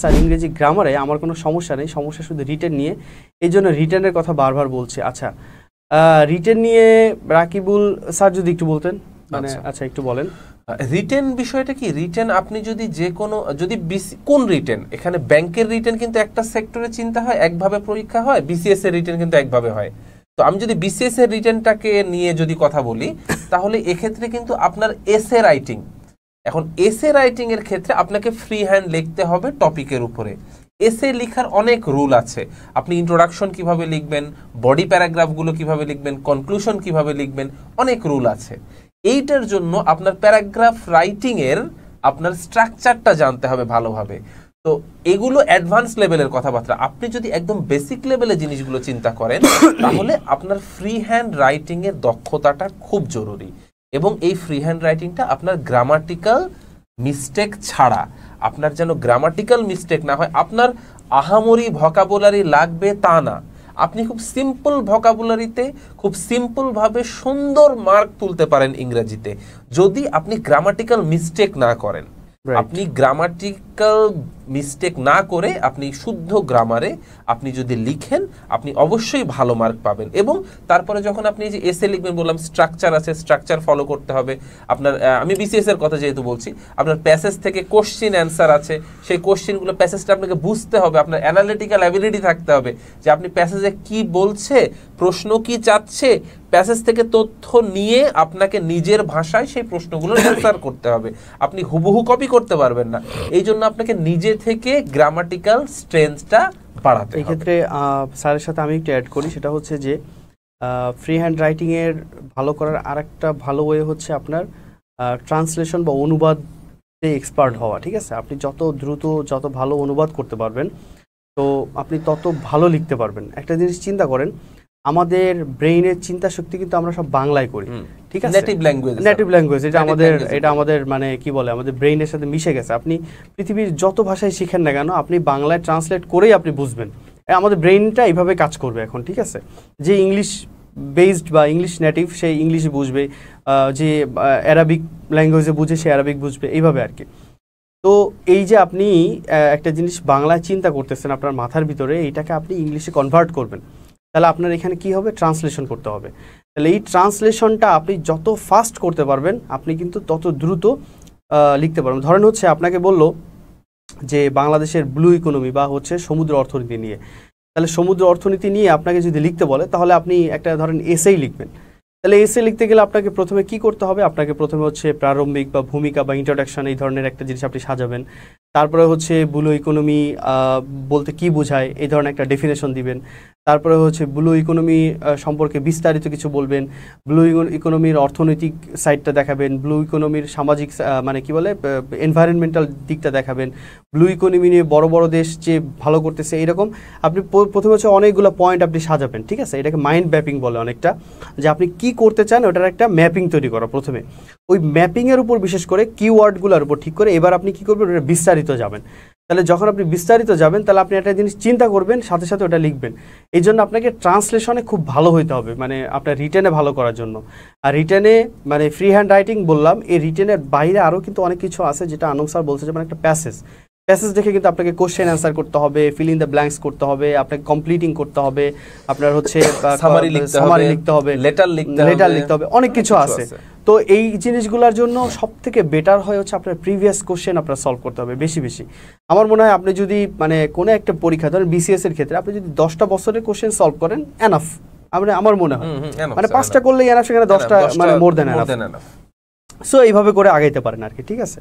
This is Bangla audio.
স্যার ইংরেজি গ্রামারে আমার কোনো সমস্যা নেই, সমস্যা শুধু রিটেন নিয়ে, এই জন্য রিটেনের কথা বারবার বলছি। আচ্ছা, রিটেন নিয়ে রাকিবুল স্যার যদি একটু বলতেন, মানে আচ্ছা একটু বলেন। রিটেন বিষয়টা কি? রিটেন আপনি যদি যে কোনো কোন রিটেন, এখানে ব্যাংকের রিটেন কিন্তু একটা সেক্টরে চিন্তা হয়, একভাবে পরীক্ষা হয়, বিসিএস এর রিটেন কিন্তু একভাবে হয়। তো আমি যদি বিসিএস এর রিটেনটাকে নিয়ে যদি কথা বলি, তাহলে এক্ষেত্রে কিন্তু আপনার এসএ রাইটিং, এখন এসএ রাইটিং এর ক্ষেত্রে আপনাকে ফ্রি হ্যান্ড লিখতে হবে টপিকের উপরে। এসএ লেখার অনেক রুল আছে। আপনি ইন্ট্রোডাকশন কিভাবে লিখবেন, বডি প্যারাগ্রাফগুলো কিভাবে লিখবেন, কনক্লুশন কিভাবে লিখবেন, অনেক রুল আছে। এইটার জন্য আপনার প্যারাগ্রাফ রাইটিং এর আপনার স্ট্রাকচারটা জানতে হবে ভালোভাবে। তো এগুলো অ্যাডভান্স লেভেলের কথাবার্তা। আপনি যদি একদম বেসিক লেভেলে জিনিসগুলো চিন্তা করেন, তাহলে আপনার ফ্রি হ্যান্ড রাইটিং এর দক্ষতাটা খুব জরুরি। এবং এই ফ্রি হ্যান্ড রাইটিংটা আপনার গ্রামাটিক্যাল মিস্টেক ছাড়া, আপনার যেন গ্রামাটিক্যাল মিস্টেক না হয়। আপনার আহামরি ভোকাবুলারি লাগবে তা না, আপনি খুব সিম্পল ভোকাবুলারিতে খুব সিম্পলভাবে সুন্দর মার্ক তুলতে পারেন ইংরেজিতে, যদি আপনি গ্রামাটিক্যাল মিস্টেক না করেন। আপনি গ্রামাটিক্যাল মিস্টেক না করে আপনি শুদ্ধ গ্রামারে আপনি যদি লিখেন, আপনি অবশ্যই ভালো মার্ক পাবেন। এবং তারপরে যখন আপনি যে এসে লিখবেন, বললাম স্ট্রাকচার আছে, স্ট্রাকচার ফলো করতে হবে আপনার। আমি বিসিএস এর কথা যেহেতু বলছি, আপনার প্যাসেজ থেকে কোশ্চিন অ্যান্সার আছে, সেই কোশ্চিনগুলো প্যাসেজটা আপনাকে বুঝতে হবে, আপনার অ্যানালিটিক্যাল অ্যাবিলিটি থাকতে হবে যে আপনি প্যাসেজে কি বলছে, প্রশ্ন কি চাচ্ছে, প্যাসেজ থেকে তথ্য নিয়ে আপনাকে নিজের ভাষায় সেই প্রশ্নগুলোর অ্যান্সার করতে হবে। আপনি হুবহু কপি করতে পারবেন না, এই জন্য আপনাকে নিজে থেকে গ্রামাটিক্যাল স্ট্রেংথটা বাড়াতে হবে। এই ক্ষেত্রে স্যারের সাথে আমি একটু অ্যাড করি, সেটা হচ্ছে যে ফ্রি হ্যান্ড রাইটিং এর ভালো করার আরেকটা ভালো ওয়ে হচ্ছে আপনার ট্রান্সলেশন বা অনুবাদে এক্সপার্ট হওয়া। ঠিক আছে, আপনি যত দ্রুত যত ভালো অনুবাদ করতে পারবেন, তো আপনি তত ভালো লিখতে পারবেন। একটা জিনিস চিন্তা করেন, আমাদের ব্রেইনের চিন্তা শক্তি কিন্তু আমরা সব বাংলায় করি, ঠিক আছে, নেটিভ ল্যাঙ্গুয়েজ, এটা আমাদের মানে কি বলে, আমাদের ব্রেইনের সাথে মিশে গেছে। আপনি পৃথিবীর যত ভাষায় শিখেন না কেন, আপনি বাংলায় ট্রান্সলেট করেই আপনি বুঝবেন। আমাদের ব্রেইনটা এইভাবে কাজ করবে এখন, ঠিক আছে। যে ইংলিশ বেসড বা ইংলিশ নেটিভ, সেই ইংলিশে বুঝবে, যে অ্যারাবিক ল্যাঙ্গুয়েজে বুঝে সে অ্যারাবিক বুঝবে, এইভাবে আর কি। তো এই যে আপনি একটা জিনিস বাংলায় চিন্তা করতেছেন আপনার মাথার ভিতরে, এইটাকে আপনি ইংলিশে কনভার্ট করবেন, তাহলে আপনার এখানে কি হবে, ট্রান্সলেশন করতে হবে। তাহলে এই ট্রান্সলেশনটা আপনি যত ফাস্ট করতে পারবেন, আপনি কিন্তু তত দ্রুত লিখতে পারবেন। ধরেন হচ্ছে আপনাকে বলল যে বাংলাদেশের ব্লু ইকোনমি বা হচ্ছে সমুদ্র অর্থনীতি নিয়ে, তাহলে সমুদ্র অর্থনীতি নিয়ে আপনাকে যদি লিখতে বলে, তাহলে আপনি একটা ধরেন এসেই লিখবেন। তাহলে এসে লিখতে গেলে আপনাকে প্রথমে কি করতে হবে, আপনাকে প্রথমে হচ্ছে প্রারম্ভিক বা ভূমিকা বা ইন্ট্রোডাকশন এই ধরনের একটা জিনিস আপনি সাজাবেন। তারপরে হচ্ছে ব্লু ইকোনমি বলতে কি বোঝায় এই ধরনের একটা ডেফিনেশন দিবেন। তারপরে হচ্ছে ব্লু ইকোনমি সম্পর্কে বিস্তারিত কিছু বলবেন, ব্লু ইকোনমির অর্থনৈতিক সাইডটা দেখাবেন, ব্লু ইকোনমির সামাজিক মানে কি বলে এনভায়রনমেন্টাল দিকটা দেখাবেন, ব্লু ইকোনমি নিয়ে বড় বড় দেশ যে ভালো করতেছে, এরকম আপনি প্রথমে হচ্ছে অনেকগুলো পয়েন্ট আপনি সাজাবেন। ঠিক আছে, এটাকে মাইন্ড ম্যাপিং বলে অনেকটা, যে আপনি কি করতে চান ওটার একটা ম্যাপিং তৈরি করা। প্রথমে ওই ম্যাপিংয়ের উপর বিশেষ করে কিওয়ার্ডগুলোর উপর ঠিক করে এবার আপনি কি করবেন, ওটা বিস্তারিত যাবেন। তাহলে যখন আপনি বিস্তারিত যাবেন, তাহলে আপনি একটা জিনিস চিন্তা করবেন, সাথে সাথে ওটা লিখবেন। এই জন্য আপনাকে ট্রান্সলেশনে খুব ভালো হইতে হবে, মানে আপনার রিটেনে ভালো করার জন্য। আর রিটেনে মানে ফ্রি হ্যান্ড রাইটিং বললাম, এই রিটেনের বাইরে আরও কিন্তু অনেক কিছু আছে, যেটা আনন্দ স্যার বলছে, যেমন একটা প্যাসেজ দেখে কিন্তু আপনাকে কোশ্চেন অ্যান্সার করতে হবে, ফিল ইন দ্য ব্ল্যাঙ্কস করতে হবে, আপনাকে কমপ্লিটিং করতে হবে, আপনার হচ্ছে সামারি লিখতে হবে, লেটার লিখতে হবে, অনেক কিছু আছে। তো এই জিনিসগুলোর জন্য সব থেকে বেটার হয় হচ্ছে আপনার প্রিভিয়াস কোশ্চেন আপনার সলভ করতে হবে বেশি বেশি। আমার মনে হয় আপনি যদি মানে কোনো একটা পরীক্ষা, ধরেন বিসিএস এর ক্ষেত্রে আপনি যদি 10টা বছরের কোশ্চেন সলভ করেন, এনাফ। আমার মনে হয় মানে 5টা করলেই এনাফ, সেখানে 10টা মানে মোর দেন এনাফ। সো এইভাবে করে আগাইতে পারেন আর কি, ঠিক আছে।